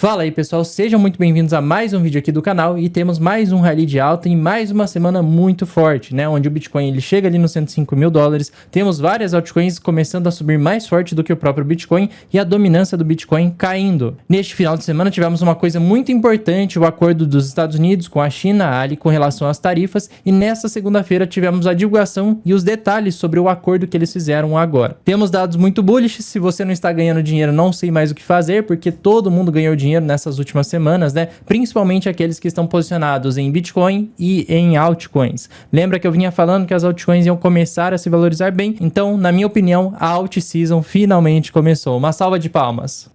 Fala aí pessoal, sejam muito bem-vindos a mais um vídeo aqui do canal e temos mais um rally de alta em mais uma semana muito forte, né? Onde o Bitcoin ele chega ali nos 105 mil dólares, temos várias altcoins começando a subir mais forte do que o próprio Bitcoin e a dominância do Bitcoin caindo. Neste final de semana tivemos uma coisa muito importante, o acordo dos Estados Unidos com a China, ali com relação às tarifas, e nessa segunda-feira tivemos a divulgação e os detalhes sobre o acordo que eles fizeram agora. Temos dados muito bullish, se você não está ganhando dinheiro não sei mais o que fazer, porque todo mundo ganhou dinheiro nessas últimas semanas, né? Principalmente aqueles que estão posicionados em Bitcoin e em altcoins. Lembra que eu vinha falando que as altcoins iam começar a se valorizar bem? Então, na minha opinião, a alt season finalmente começou. Uma salva de palmas.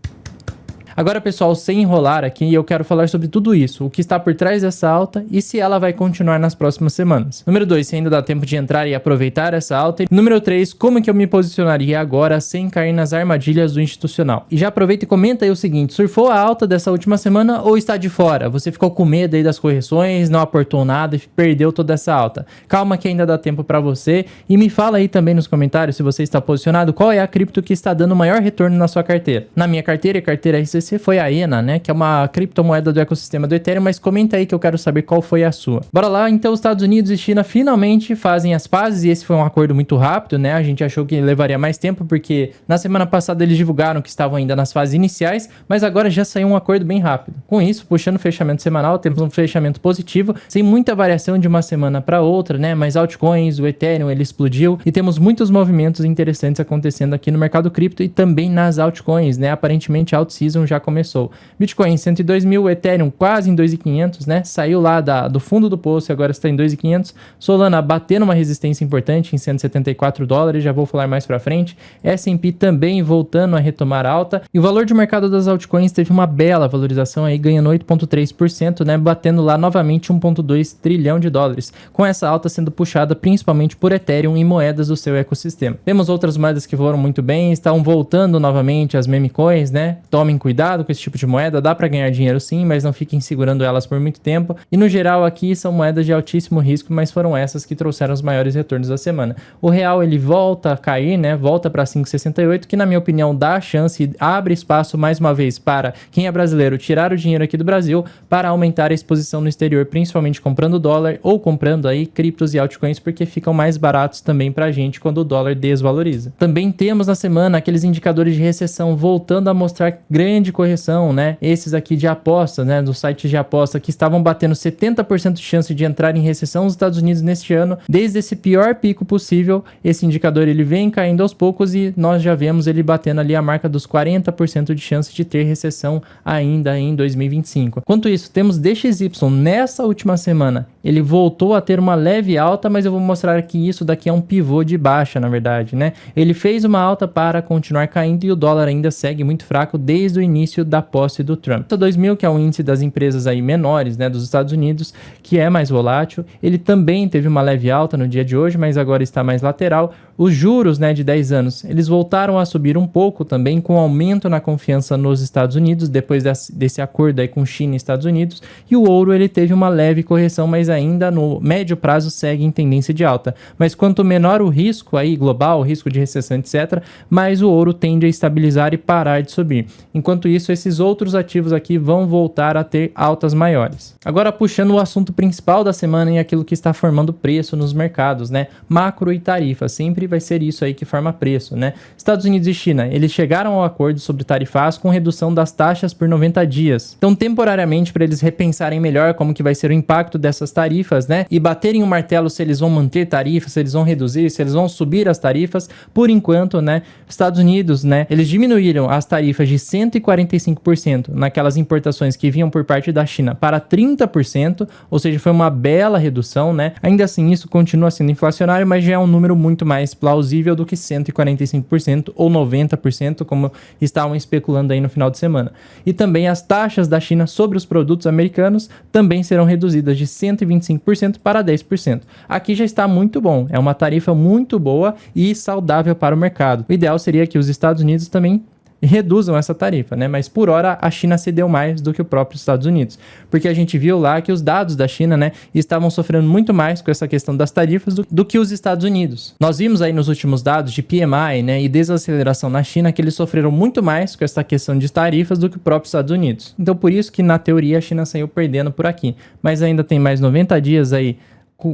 Agora, pessoal, sem enrolar aqui, eu quero falar sobre tudo isso, o que está por trás dessa alta e se ela vai continuar nas próximas semanas. Número 2, se ainda dá tempo de entrar e aproveitar essa alta. E número 3, como que eu me posicionaria agora sem cair nas armadilhas do institucional. E já aproveita e comenta aí o seguinte, surfou a alta dessa última semana ou está de fora? Você ficou com medo aí das correções, não aportou nada e perdeu toda essa alta. Calma que ainda dá tempo para você e me fala aí também nos comentários se você está posicionado, qual é a cripto que está dando maior retorno na sua carteira. Na minha carteira, carteira RCC, foi a ENA, né, que é uma criptomoeda do ecossistema do Ethereum, mas comenta aí que eu quero saber qual foi a sua. Bora lá, então, os Estados Unidos e China finalmente fazem as pazes e esse foi um acordo muito rápido, né, a gente achou que levaria mais tempo porque na semana passada eles divulgaram que estavam ainda nas fases iniciais, mas agora já saiu um acordo bem rápido. Com isso, puxando o fechamento semanal, temos um fechamento positivo, sem muita variação de uma semana para outra, né, mas altcoins, o Ethereum, ele explodiu e temos muitos movimentos interessantes acontecendo aqui no mercado cripto e também nas altcoins, né, aparentemente a alt season já começou. Bitcoin 102 mil, Ethereum quase em 2.500, né? Saiu lá do fundo do poço e agora está em 2.500. Solana batendo uma resistência importante em 174 dólares, já vou falar mais pra frente. S&P também voltando a retomar alta. E o valor de mercado das altcoins teve uma bela valorização aí, ganhando 8,3%, né? Batendo lá novamente 1,2 trilhão de dólares. Com essa alta sendo puxada principalmente por Ethereum e moedas do seu ecossistema. Temos outras moedas que foram muito bem, estão voltando novamente as meme coins, né? Tomem cuidado com esse tipo de moeda, dá para ganhar dinheiro sim, mas não fiquem segurando elas por muito tempo. E no geral aqui são moedas de altíssimo risco, mas foram essas que trouxeram os maiores retornos da semana. O real ele volta a cair, né? Volta para 5,68, que na minha opinião dá a chance e abre espaço mais uma vez para quem é brasileiro tirar o dinheiro aqui do Brasil para aumentar a exposição no exterior, principalmente comprando dólar ou comprando aí criptos e altcoins, porque ficam mais baratos também pra gente quando o dólar desvaloriza. Também temos na semana aqueles indicadores de recessão voltando a mostrar grande correção, né? Esses aqui de aposta, né, dos sites de aposta que estavam batendo 70% de chance de entrar em recessão nos Estados Unidos neste ano, desde esse pior pico possível, esse indicador ele vem caindo aos poucos e nós já vemos ele batendo ali a marca dos 40% de chance de ter recessão ainda em 2025. Quanto isso, temos DXY nessa última semana, ele voltou a ter uma leve alta, mas eu vou mostrar que isso daqui é um pivô de baixa, na verdade, né? Ele fez uma alta para continuar caindo e o dólar ainda segue muito fraco desde o início da posse do Trump. O 2000, que é um índice das empresas aí menores, né, dos Estados Unidos, que é mais volátil, ele também teve uma leve alta no dia de hoje, mas agora está mais lateral. Os juros, né, de 10 anos, eles voltaram a subir um pouco também, com aumento na confiança nos Estados Unidos, depois desse acordo aí com China e Estados Unidos, e o ouro ele teve uma leve correção, mas ainda no médio prazo segue em tendência de alta. Mas quanto menor o risco aí global, o risco de recessão, etc., mais o ouro tende a estabilizar e parar de subir. Enquanto isso, esses outros ativos aqui vão voltar a ter altas maiores. Agora puxando o assunto principal da semana e aquilo que está formando preço nos mercados, né? Macro e tarifa, sempre vai ser isso aí que forma preço, né? Estados Unidos e China, eles chegaram ao acordo sobre tarifas com redução das taxas por 90 dias. Então, temporariamente, para eles repensarem melhor como que vai ser o impacto dessas tarifas, né? E baterem o martelo se eles vão manter tarifas, se eles vão reduzir, se eles vão subir as tarifas. Por enquanto, né? Estados Unidos, né? Eles diminuíram as tarifas de 145% naquelas importações que vinham por parte da China para 30%, ou seja, foi uma bela redução, né? Ainda assim, isso continua sendo inflacionário, mas já é um número muito mais plausível do que 145% ou 90%, como estavam especulando aí no final de semana. E também as taxas da China sobre os produtos americanos também serão reduzidas de 125% para 10%. Aqui já está muito bom, é uma tarifa muito boa e saudável para o mercado. O ideal seria que os Estados Unidos também reduzam essa tarifa, né? Mas por hora a China cedeu mais do que o próprio Estados Unidos, porque a gente viu lá que os dados da China, né, estavam sofrendo muito mais com essa questão das tarifas do que os Estados Unidos. Nós vimos aí nos últimos dados de PMI, né, e desaceleração na China que eles sofreram muito mais com essa questão de tarifas do que o próprio Estados Unidos. Então por isso que na teoria a China saiu perdendo por aqui, mas ainda tem mais 90 dias aí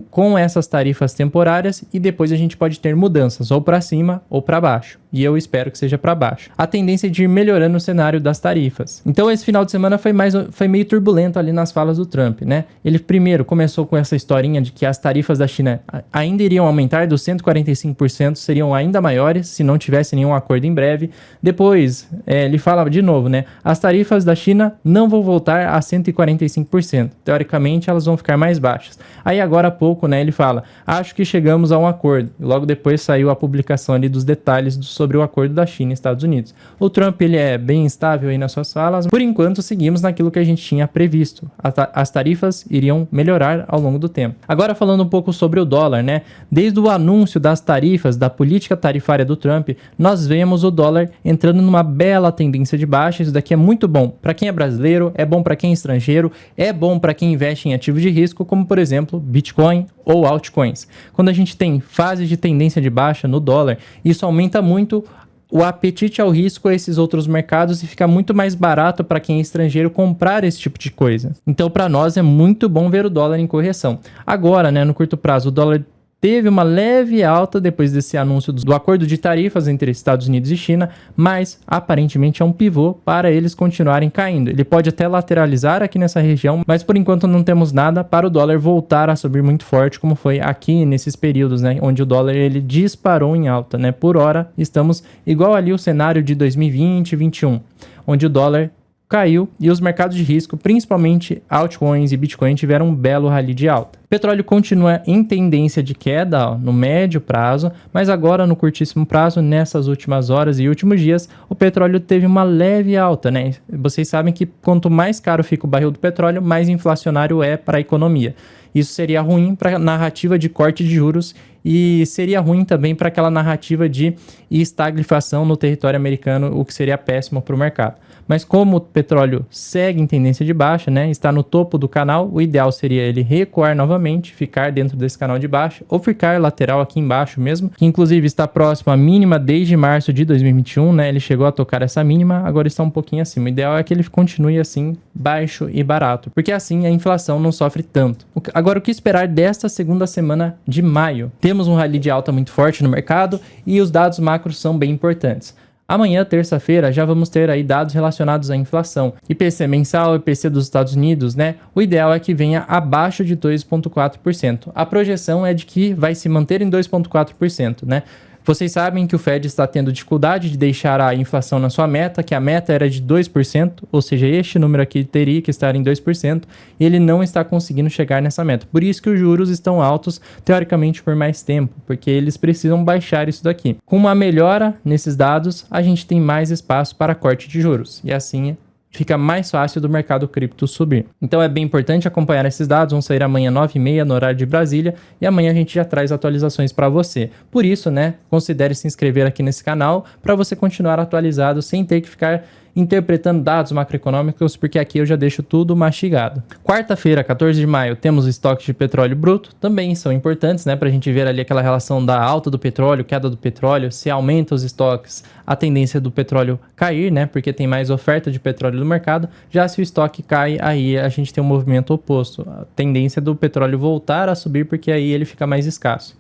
com essas tarifas temporárias e depois a gente pode ter mudanças ou para cima ou para baixo. E eu espero que seja para baixo. A tendência é de ir melhorando o cenário das tarifas. Então esse final de semana foi meio turbulento ali nas falas do Trump, né? Ele primeiro começou com essa historinha de que as tarifas da China ainda iriam aumentar, dos 145% seriam ainda maiores se não tivesse nenhum acordo em breve. Depois ele fala de novo, né? As tarifas da China não vão voltar a 145%. Teoricamente elas vão ficar mais baixas. Aí agora há pouco, né, ele fala, acho que chegamos a um acordo. E logo depois saiu a publicação ali dos detalhes sobre o acordo da China e Estados Unidos. O Trump, ele é bem instável aí nas suas falas. Por enquanto, seguimos naquilo que a gente tinha previsto. As tarifas iriam melhorar ao longo do tempo. Agora falando um pouco sobre o dólar, né? Desde o anúncio das tarifas, da política tarifária do Trump, nós vemos o dólar entrando numa bela tendência de baixa. Isso daqui é muito bom para quem é brasileiro, é bom para quem é estrangeiro, é bom para quem investe em ativos de risco, como por exemplo, Bitcoin ou altcoins. Quando a gente tem fase de tendência de baixa no dólar, isso aumenta muito o apetite ao risco a esses outros mercados e fica muito mais barato para quem é estrangeiro comprar esse tipo de coisa. Então, para nós é muito bom ver o dólar em correção. Agora, né, no curto prazo, o dólar teve uma leve alta depois desse anúncio do acordo de tarifas entre Estados Unidos e China, mas aparentemente é um pivô para eles continuarem caindo. Ele pode até lateralizar aqui nessa região, mas por enquanto não temos nada para o dólar voltar a subir muito forte, como foi aqui nesses períodos, né, onde o dólar ele disparou em alta, né? Por hora estamos igual ali o cenário de 2020 e 2021, onde o dólar caiu e os mercados de risco, principalmente altcoins e Bitcoin, tiveram um belo rally de alta. O petróleo continua em tendência de queda no médio prazo, mas agora no curtíssimo prazo, nessas últimas horas e últimos dias, o petróleo teve uma leve alta, né? Vocês sabem que quanto mais caro fica o barril do petróleo, mais inflacionário é para a economia. Isso seria ruim para a narrativa de corte de juros e seria ruim também para aquela narrativa de estagflação no território americano, o que seria péssimo para o mercado. Mas como o petróleo segue em tendência de baixa, né, está no topo do canal, o ideal seria ele recuar novamente, ficar dentro desse canal de baixo ou ficar lateral aqui embaixo mesmo, que inclusive está próximo à mínima desde março de 2021, né, ele chegou a tocar essa mínima, agora está um pouquinho acima. O ideal é que ele continue assim, baixo e barato, porque assim a inflação não sofre tanto. Agora, o que esperar desta segunda semana de maio? Temos um rally de alta muito forte no mercado e os dados macros são bem importantes. Amanhã, terça-feira, já vamos ter aí dados relacionados à inflação. IPC mensal, IPC dos Estados Unidos, né? O ideal é que venha abaixo de 2,4%. A projeção é de que vai se manter em 2,4%, né? Vocês sabem que o Fed está tendo dificuldade de deixar a inflação na sua meta, que a meta era de 2%, ou seja, este número aqui teria que estar em 2%, e ele não está conseguindo chegar nessa meta. Por isso que os juros estão altos, teoricamente, por mais tempo, porque eles precisam baixar isso daqui. Com uma melhora nesses dados, a gente tem mais espaço para corte de juros, e assim fica mais fácil do mercado cripto subir. Então é bem importante acompanhar esses dados, vão sair amanhã 9h30 no horário de Brasília e amanhã a gente já traz atualizações para você. Por isso, né, considere se inscrever aqui nesse canal para você continuar atualizado sem ter que ficar interpretando dados macroeconômicos, porque aqui eu já deixo tudo mastigado. Quarta-feira, 14 de maio, temos estoques de petróleo bruto, também são importantes, né, para a gente ver ali aquela relação da alta do petróleo, queda do petróleo, se aumenta os estoques, a tendência do petróleo cair, né, porque tem mais oferta de petróleo no mercado, já se o estoque cai, aí a gente tem um movimento oposto, a tendência do petróleo voltar a subir, porque aí ele fica mais escasso.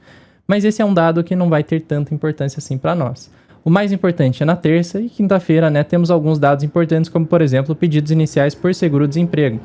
Mas esse é um dado que não vai ter tanta importância assim para nós. O mais importante é na terça e quinta-feira, né, temos alguns dados importantes, como por exemplo, pedidos iniciais por seguro-desemprego.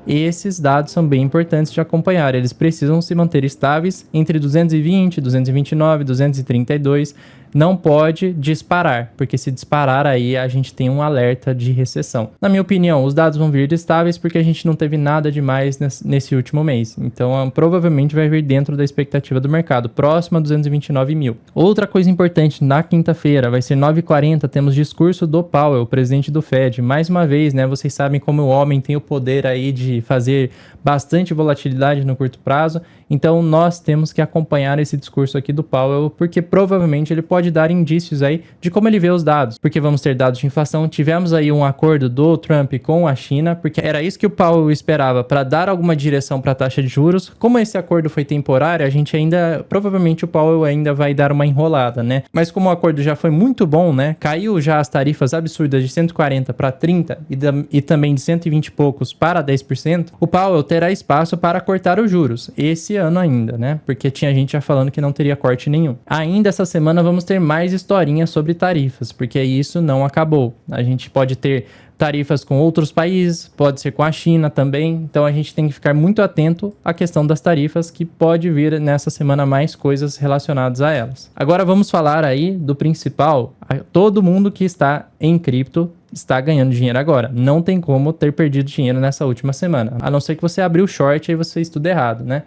Esses dados são bem importantes de acompanhar, eles precisam se manter estáveis entre 220, 229, 232, não pode disparar, porque se disparar aí a gente tem um alerta de recessão. Na minha opinião, os dados vão vir estáveis porque a gente não teve nada demais nesse último mês, então provavelmente vai vir dentro da expectativa do mercado, próximo a 229 mil. Outra coisa importante, na quinta-feira, vai ser 9h40, temos discurso do Powell, o presidente do Fed. Mais uma vez, né, vocês sabem como o homem tem o poder aí de fazer bastante volatilidade no curto prazo, Então nós temos que acompanhar esse discurso aqui do Powell, porque provavelmente ele pode dar indícios aí de como ele vê os dados, porque vamos ter dados de inflação. Tivemos aí um acordo do Trump com a China, porque era isso que o Powell esperava para dar alguma direção para a taxa de juros. Como esse acordo foi temporário, a gente ainda, provavelmente o Powell ainda vai dar uma enrolada, né? Mas como o acordo já foi muito bom, né? Caiu já as tarifas absurdas de 140 para 30 e também de 120 e poucos para 10%, o Powell terá espaço para cortar os juros esse ano ainda, né? Porque tinha gente já falando que não teria corte nenhum. Ainda essa semana vamos ter mais historinhas sobre tarifas, porque isso não acabou. A gente pode ter tarifas com outros países, pode ser com a China também, então a gente tem que ficar muito atento à questão das tarifas, que pode vir nessa semana mais coisas relacionadas a elas. Agora vamos falar aí do principal. Todo mundo que está em cripto está ganhando dinheiro agora. Não tem como ter perdido dinheiro nessa última semana, a não ser que você abriu short e você fez tudo errado, né?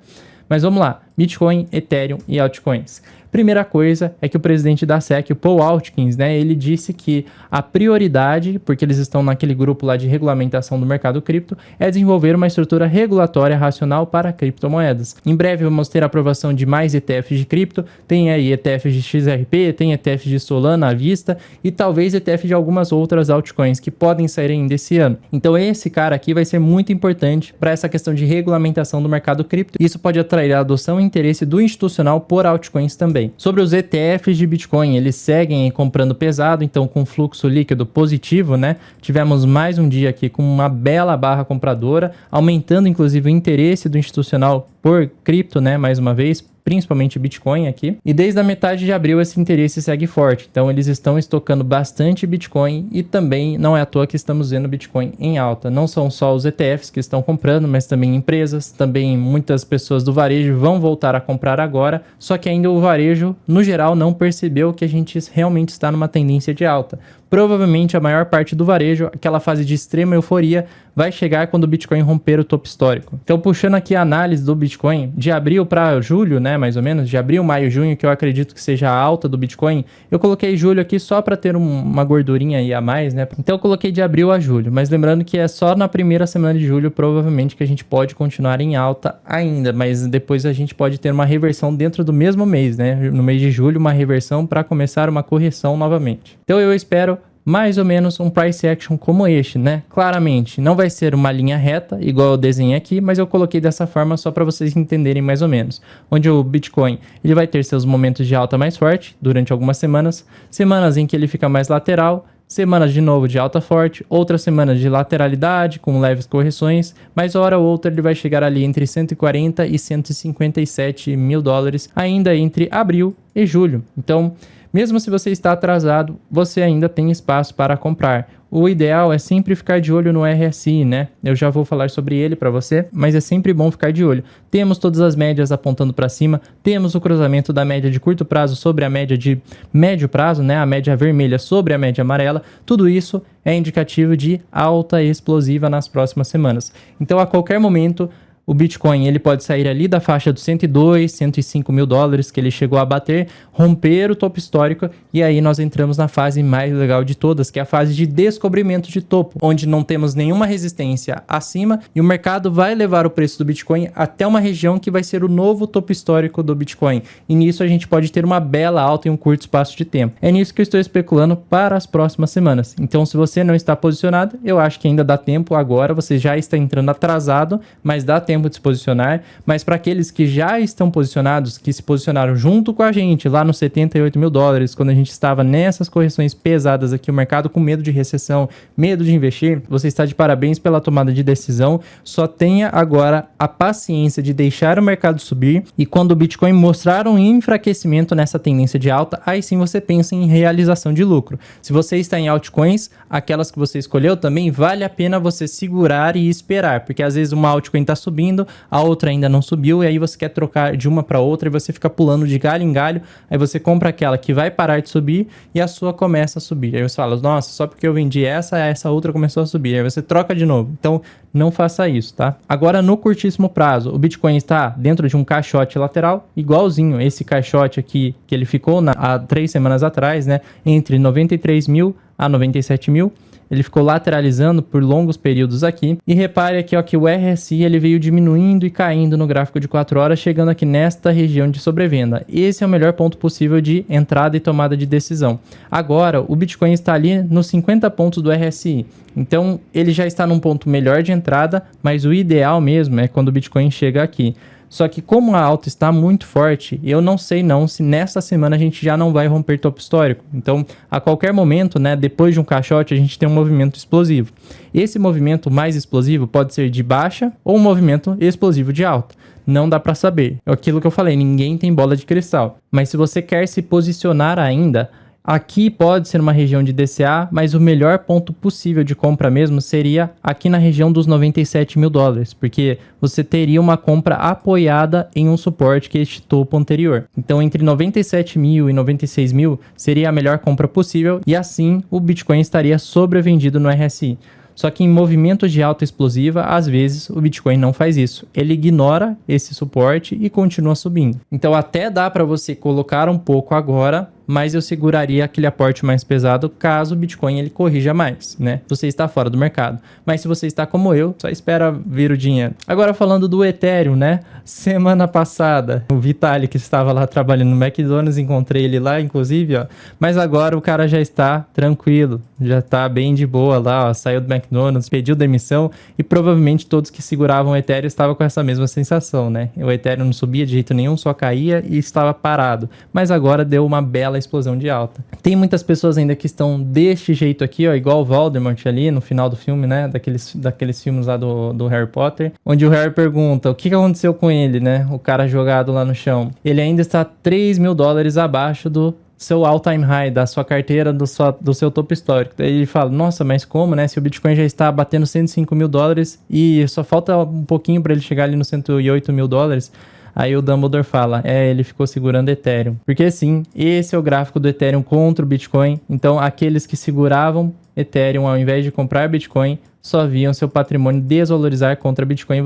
Mas vamos lá, Bitcoin, Ethereum e altcoins. Primeira coisa é que o presidente da SEC, o Paul Atkins, né, ele disse que a prioridade, porque eles estão naquele grupo lá de regulamentação do mercado cripto, é desenvolver uma estrutura regulatória racional para criptomoedas. Em breve vamos ter a aprovação de mais ETFs de cripto, tem aí ETFs de XRP, tem ETFs de Solana à vista e talvez ETF de algumas outras altcoins que podem sair ainda esse ano. Então esse cara aqui vai ser muito importante para essa questão de regulamentação do mercado cripto. Isso pode atrair a adoção e interesse do institucional por altcoins também. Sobre os ETFs de Bitcoin, eles seguem comprando pesado, então com fluxo líquido positivo, né? Tivemos mais um dia aqui com uma bela barra compradora, aumentando inclusive o interesse do institucional por cripto, né? Mais uma vez, principalmente Bitcoin aqui. E desde a metade de abril esse interesse segue forte. Então eles estão estocando bastante Bitcoin e também não é à toa que estamos vendo Bitcoin em alta. Não são só os ETFs que estão comprando, mas também empresas, também muitas pessoas do varejo vão voltar a comprar agora, só que ainda o varejo, no geral, não percebeu que a gente realmente está numa tendência de alta. Provavelmente a maior parte do varejo, aquela fase de extrema euforia, vai chegar quando o Bitcoin romper o topo histórico. Então, puxando aqui a análise do Bitcoin, de abril para julho, né, mais ou menos, de abril, maio, junho, que eu acredito que seja a alta do Bitcoin, eu coloquei julho aqui só para ter uma gordurinha aí a mais, né? Então, eu coloquei de abril a julho, mas lembrando que é só na primeira semana de julho, provavelmente, que a gente pode continuar em alta ainda, mas depois a gente pode ter uma reversão dentro do mesmo mês, né? No mês de julho, uma reversão para começar uma correção novamente. Então, eu espero mais ou menos um price action como este, né? Claramente, não vai ser uma linha reta, igual eu desenhei aqui, mas eu coloquei dessa forma só para vocês entenderem mais ou menos. Onde o Bitcoin, ele vai ter seus momentos de alta mais forte durante algumas semanas, semanas em que ele fica mais lateral, semanas de novo de alta forte, outras semanas de lateralidade com leves correções, mas hora ou outra ele vai chegar ali entre 140 e 157 mil dólares, ainda entre abril e julho. Então, mesmo se você está atrasado, você ainda tem espaço para comprar. O ideal é sempre ficar de olho no RSI, né? Eu já vou falar sobre ele para você, mas é sempre bom ficar de olho. Temos todas as médias apontando para cima, temos o cruzamento da média de curto prazo sobre a média de médio prazo, né? A média vermelha sobre a média amarela. Tudo isso é indicativo de alta explosiva nas próximas semanas. Então, a qualquer momento, o Bitcoin ele pode sair ali da faixa dos 102, 105 mil dólares que ele chegou a bater, romper o topo histórico e aí nós entramos na fase mais legal de todas, que é a fase de descobrimento de topo, onde não temos nenhuma resistência acima e o mercado vai levar o preço do Bitcoin até uma região que vai ser o novo topo histórico do Bitcoin. E nisso a gente pode ter uma bela alta em um curto espaço de tempo. É nisso que eu estou especulando para as próximas semanas. Então, se você não está posicionado, eu acho que ainda dá tempo agora, você já está entrando atrasado, mas dá tempo de se posicionar, mas para aqueles que já estão posicionados, que se posicionaram junto com a gente lá nos 78 mil dólares, quando a gente estava nessas correções pesadas aqui, o mercado com medo de recessão, medo de investir, você está de parabéns pela tomada de decisão, só tenha agora a paciência de deixar o mercado subir e quando o Bitcoin mostrar um enfraquecimento nessa tendência de alta, aí sim você pensa em realização de lucro. Se você está em altcoins, aquelas que você escolheu também, vale a pena você segurar e esperar, porque às vezes uma altcoin está subindo, a outra ainda não subiu, e aí você quer trocar de uma para outra e você fica pulando de galho em galho, aí você compra aquela que vai parar de subir e a sua começa a subir. Aí você fala, nossa, só porque eu vendi essa outra começou a subir. Aí você troca de novo. Então, não faça isso, tá? Agora, no curtíssimo prazo, o Bitcoin está dentro de um caixote lateral, igualzinho esse caixote aqui que ele ficou há 3 semanas atrás, né? Entre 93 mil a 97 mil. ele ficou lateralizando por longos períodos aqui. E repare aqui, ó, que o RSI ele veio diminuindo e caindo no gráfico de 4 horas, chegando aqui nesta região de sobrevenda. Esse é o melhor ponto possível de entrada e tomada de decisão. Agora, o Bitcoin está ali nos 50 pontos do RSI. Então, ele já está num ponto melhor de entrada, mas o ideal mesmo é quando o Bitcoin chega aqui. Só que como a alta está muito forte, eu não sei não se nesta semana a gente já não vai romper topo histórico. Então, a qualquer momento, né, depois de um caixote, a gente tem um movimento explosivo. Esse movimento mais explosivo pode ser de baixa ou um movimento explosivo de alta. Não dá para saber. É aquilo que eu falei, ninguém tem bola de cristal. Mas se você quer se posicionar ainda, aqui pode ser uma região de DCA, mas o melhor ponto possível de compra mesmo seria aqui na região dos 97 mil dólares, porque você teria uma compra apoiada em um suporte que é este topo anterior. Então, entre 97 mil e 96 mil seria a melhor compra possível e assim o Bitcoin estaria sobrevendido no RSI. Só que em movimentos de alta explosiva, às vezes o Bitcoin não faz isso. Ele ignora esse suporte e continua subindo. Então até dá para você colocar um pouco agora, mas eu seguraria aquele aporte mais pesado caso o Bitcoin ele corrija mais, né? Você está fora do mercado. Mas se você está como eu, só espera vir o dinheiro. Agora falando do Ethereum, né? Semana passada, o Vitalik que estava lá trabalhando no McDonald's, encontrei ele lá, inclusive, ó. Mas agora o cara já está tranquilo, já está bem de boa lá, ó. Saiu do McDonald's, pediu demissão e provavelmente todos que seguravam o Ethereum estavam com essa mesma sensação, né? O Ethereum não subia de jeito nenhum, só caía e estava parado. Mas agora deu uma bela explosão de alta. Tem muitas pessoas ainda que estão deste jeito aqui, ó, igual o Voldemort ali no final do filme, né? Daqueles filmes lá do Harry Potter, onde o Harry pergunta o que aconteceu com ele, né? O cara jogado lá no chão. Ele ainda está 3 mil dólares abaixo do seu all-time high, da sua carteira, do seu topo histórico. Daí ele fala, nossa, mas como, né? Se o Bitcoin já está batendo 105 mil dólares e só falta um pouquinho para ele chegar ali nos 108 mil dólares. Aí o Dumbledore fala, ele ficou segurando Ethereum. Porque sim, esse é o gráfico do Ethereum contra o Bitcoin. Então, aqueles que seguravam Ethereum ao invés de comprar Bitcoin, só viam seu patrimônio desvalorizar contra Bitcoin.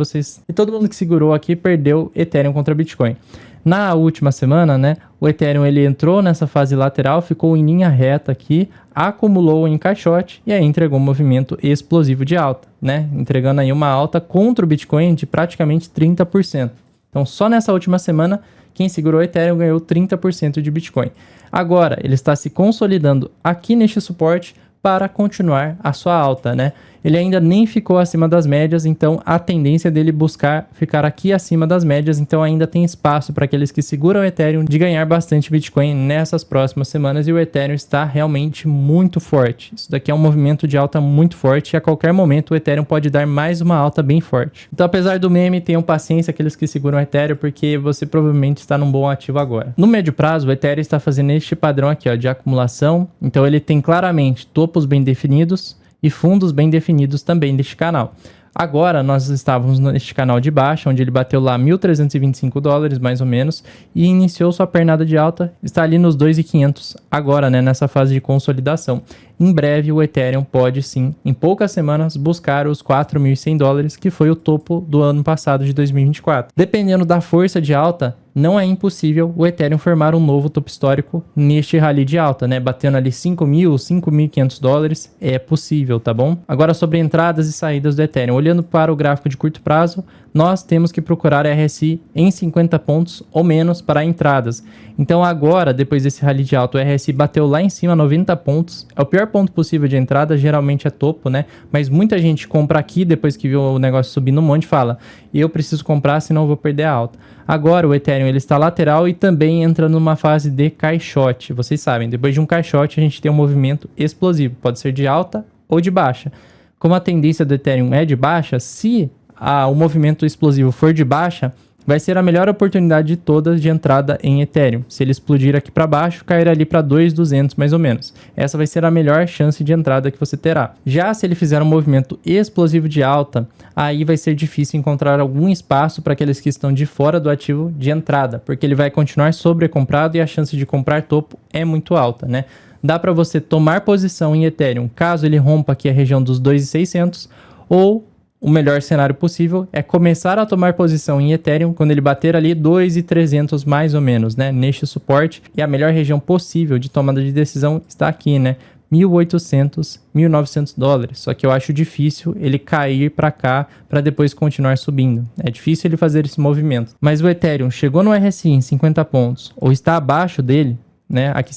E todo mundo que segurou aqui perdeu Ethereum contra Bitcoin. Na última semana, né, o Ethereum ele entrou nessa fase lateral, ficou em linha reta aqui, acumulou em caixote e aí entregou um movimento explosivo de alta, né? Entregando aí uma alta contra o Bitcoin de praticamente 30%. Então, só nessa última semana, quem segurou o Ethereum ganhou 30% de Bitcoin. Agora, ele está se consolidando aqui neste suporte para continuar a sua alta, né? Ele ainda nem ficou acima das médias, então a tendência dele buscar ficar aqui acima das médias, então ainda tem espaço para aqueles que seguram o Ethereum de ganhar bastante Bitcoin nessas próximas semanas e o Ethereum está realmente muito forte. Isso daqui é um movimento de alta muito forte e a qualquer momento o Ethereum pode dar mais uma alta bem forte. Então, apesar do meme, tenham paciência aqueles que seguram o Ethereum, porque você provavelmente está num bom ativo agora. No médio prazo, o Ethereum está fazendo este padrão aqui, ó, de acumulação, então ele tem claramente topos bem definidos e fundos bem definidos também deste canal. Agora nós estávamos neste canal de baixa, onde ele bateu lá 1.325 dólares mais ou menos e iniciou sua pernada de alta, está ali nos 2.500 agora, né, nessa fase de consolidação. Em breve o Ethereum pode sim, em poucas semanas, buscar os 4.100 dólares, que foi o topo do ano passado de 2024. Dependendo da força de alta, não é impossível o Ethereum formar um novo topo histórico neste rally de alta, né? Batendo ali 5.000, 5.500 dólares, é possível, tá bom? Agora sobre entradas e saídas do Ethereum. Olhando para o gráfico de curto prazo, nós temos que procurar RSI em 50 pontos ou menos para entradas. Então agora, depois desse rally de alta, o RSI bateu lá em cima 90 pontos. É o pior ponto possível de entrada, geralmente é topo, né? Mas muita gente compra aqui, depois que viu o negócio subindo um monte, fala, eu preciso comprar, senão eu vou perder a alta. Agora o Ethereum ele está lateral e também entra numa fase de caixote. Vocês sabem, depois de um caixote a gente tem um movimento explosivo, pode ser de alta ou de baixa. Como a tendência do Ethereum é de baixa, se o movimento explosivo for de baixa, vai ser a melhor oportunidade de todas de entrada em Ethereum. Se ele explodir aqui para baixo, cair ali para 2.200 mais ou menos. Essa vai ser a melhor chance de entrada que você terá. Já se ele fizer um movimento explosivo de alta, aí vai ser difícil encontrar algum espaço para aqueles que estão de fora do ativo de entrada, porque ele vai continuar sobrecomprado e a chance de comprar topo é muito alta, né? Dá para você tomar posição em Ethereum caso ele rompa aqui a região dos 2.600 ou o melhor cenário possível é começar a tomar posição em Ethereum quando ele bater ali 2.300 mais ou menos, né, neste suporte. E a melhor região possível de tomada de decisão está aqui, né, 1.800, 1.900 dólares. Só que eu acho difícil ele cair para cá para depois continuar subindo. É difícil ele fazer esse movimento. Mas o Ethereum chegou no RSI em 50 pontos ou está abaixo dele, né? Aqui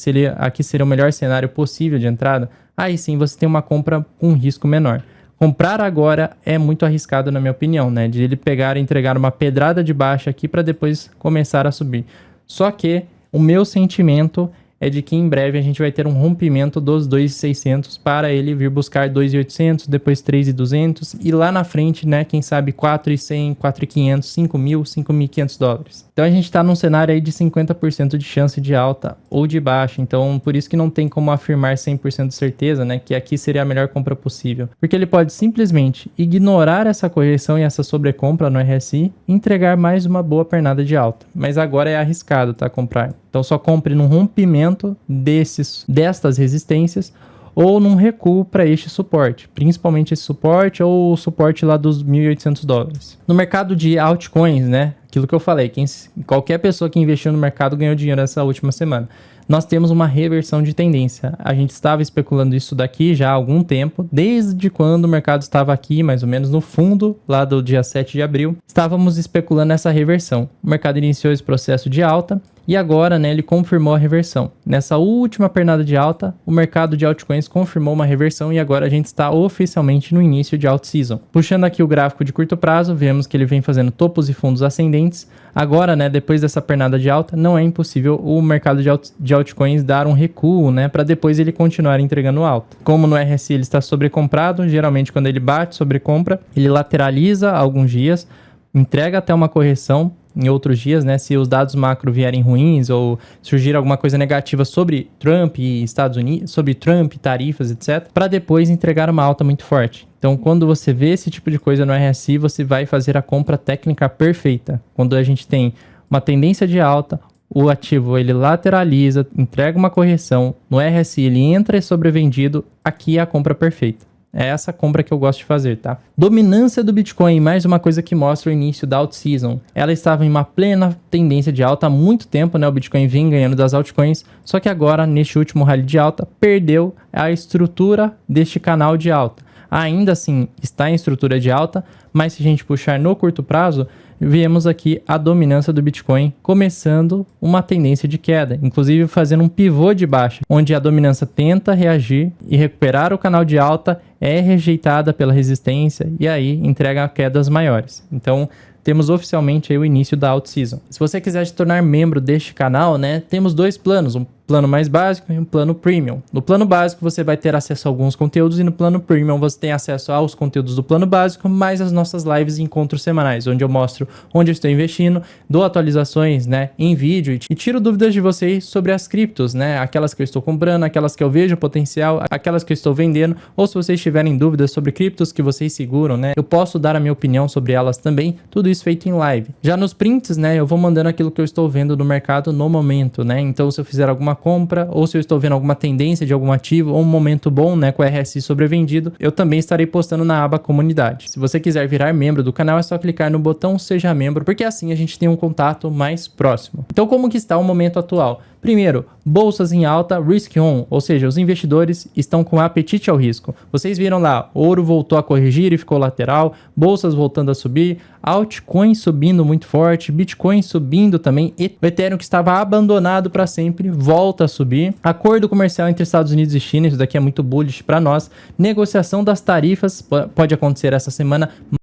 seria o melhor cenário possível de entrada. Aí sim você tem uma compra com risco menor. Comprar agora é muito arriscado, na minha opinião, né? De ele pegar e entregar uma pedrada de baixa aqui para depois começar a subir. Só que o meu sentimento é de que em breve a gente vai ter um rompimento dos 2.600 para ele vir buscar 2.800, depois 3.200 e lá na frente, né, quem sabe 4.100, 4.500, 5.000, 5.500 dólares. Então a gente está num cenário aí de 50% de chance de alta ou de baixa, então por isso que não tem como afirmar 100% de certeza, né, que aqui seria a melhor compra possível. Porque ele pode simplesmente ignorar essa correção e essa sobrecompra no RSI e entregar mais uma boa pernada de alta. Mas agora é arriscado, tá, comprar. Então só compre num rompimento destas resistências ou num recuo para este suporte, principalmente esse suporte ou o suporte lá dos 1.800 dólares. No mercado de altcoins, né, aquilo que eu falei, qualquer pessoa que investiu no mercado ganhou dinheiro essa última semana. Nós temos uma reversão de tendência. A gente estava especulando isso daqui já há algum tempo, desde quando o mercado estava aqui, mais ou menos no fundo, lá do dia 7 de abril, estávamos especulando essa reversão. O mercado iniciou esse processo de alta e agora, né, ele confirmou a reversão. Nessa última pernada de alta, o mercado de altcoins confirmou uma reversão e agora a gente está oficialmente no início de alt season. Puxando aqui o gráfico de curto prazo, vemos que ele vem fazendo topos e fundos ascendentes. Agora, né, depois dessa pernada de alta, não é impossível o mercado de altcoins dar um recuo, né, para depois ele continuar entregando alta. Como no RSI ele está sobrecomprado, geralmente quando ele bate sobrecompra, ele lateraliza alguns dias, entrega até uma correção em outros dias, né, se os dados macro vierem ruins ou surgir alguma coisa negativa sobre Trump e Estados Unidos, sobre Trump, tarifas, etc, para depois entregar uma alta muito forte. Então, quando você vê esse tipo de coisa no RSI, você vai fazer a compra técnica perfeita. Quando a gente tem uma tendência de alta, o ativo ele lateraliza, entrega uma correção, no RSI ele entra e sobrevendido, aqui é a compra perfeita. É essa compra que eu gosto de fazer, tá? Dominância do Bitcoin, mais uma coisa que mostra o início da alt season. Ela estava em uma plena tendência de alta há muito tempo, né? O Bitcoin vem ganhando das altcoins, só que agora, neste último rally de alta, perdeu a estrutura deste canal de alta. Ainda assim, está em estrutura de alta, mas se a gente puxar no curto prazo, vemos aqui a dominância do Bitcoin começando uma tendência de queda, inclusive fazendo um pivô de baixa, onde a dominância tenta reagir e recuperar o canal de alta, é rejeitada pela resistência e aí entrega quedas maiores. Então, temos oficialmente aí o início da alt season. Se você quiser se tornar membro deste canal, né, temos dois planos, um plano mais básico e um plano premium. No plano básico você vai ter acesso a alguns conteúdos e no plano premium você tem acesso aos conteúdos do plano básico, mais as nossas lives e encontros semanais, onde eu mostro onde eu estou investindo, dou atualizações, né, em vídeo e tiro dúvidas de vocês sobre as criptos, né, aquelas que eu estou comprando, aquelas que eu vejo potencial, aquelas que eu estou vendendo, ou se vocês tiverem dúvidas sobre criptos que vocês seguram, né, eu posso dar a minha opinião sobre elas também, tudo isso feito em live. Já nos prints, né, eu vou mandando aquilo que eu estou vendo no mercado no momento, né, então se eu fizer alguma compra, ou se eu estou vendo alguma tendência de algum ativo, ou um momento bom, né, com o RSI sobrevendido, eu também estarei postando na aba comunidade. Se você quiser virar membro do canal, é só clicar no botão seja membro, porque assim a gente tem um contato mais próximo. Então, como que está o momento atual? Primeiro, bolsas em alta, risk on, ou seja, os investidores estão com apetite ao risco. Vocês viram lá, ouro voltou a corrigir e ficou lateral, bolsas voltando a subir, altcoin subindo muito forte, Bitcoin subindo também, e o Ethereum que estava abandonado para sempre volta a subir. Acordo comercial entre Estados Unidos e China, isso daqui é muito bullish para nós. Negociação das tarifas pode acontecer essa semana.